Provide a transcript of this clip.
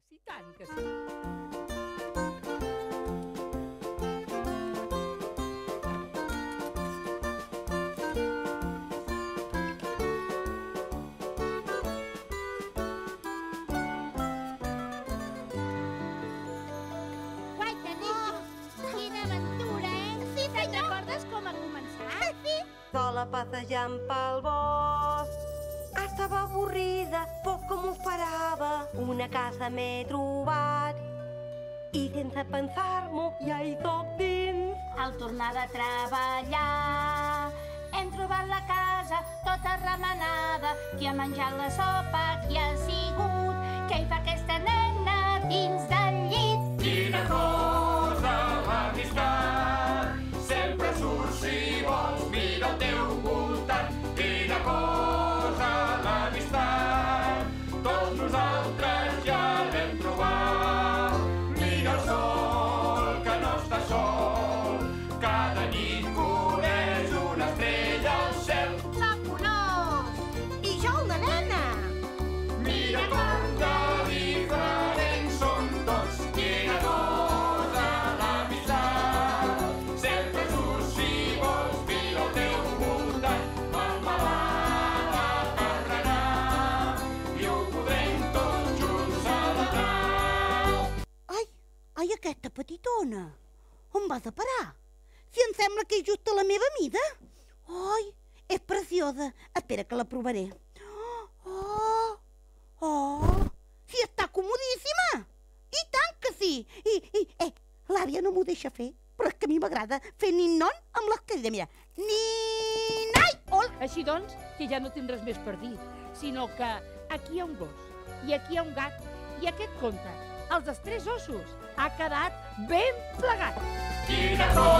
I tant que sí. Sola passejant pel bosc, estava avorrida, poc com ho esperava. Una casa m'he trobat i sense pensar-m'ho ja hi soc dins. Al tornar de treballar hem trobat la casa tota remenada. Qui ha menjat la sopa, qui ha sigut, què hi fa aquesta nena dins del llit? Quina cosa l'amistat, sempre surts si vols, mira al teu voltant. Quina cosa l'amistat, tots nosaltres ja l'hem trobat. Mira el sol que no està sol, cada nit coneix una estrella al cel. Soc un os, i jo una nena. Mira com de diferents som tots. Quina cosa l'amistat, sempre surts si vols, mira al teu voltant. Melmelada per berenar i ho podrem tots junts celebrar. Ai, aquesta petitona, on vas a parar? Si em sembla que és just a la meva mida. Ai, és preciosa. Espera que la provaré. Sí, està comodíssima. I tant que sí. L'àvia no m'ho deixa fer, però és que a mi m'agrada fer nin-non amb les cadires. Mira, nin-ai! Així doncs, que ja no tindràs més per dir, sinó que aquí hi ha un gos, i aquí hi ha un gat, i aquest conte, els dels 3 ossos, ha quedat ben plegat. Quina cosa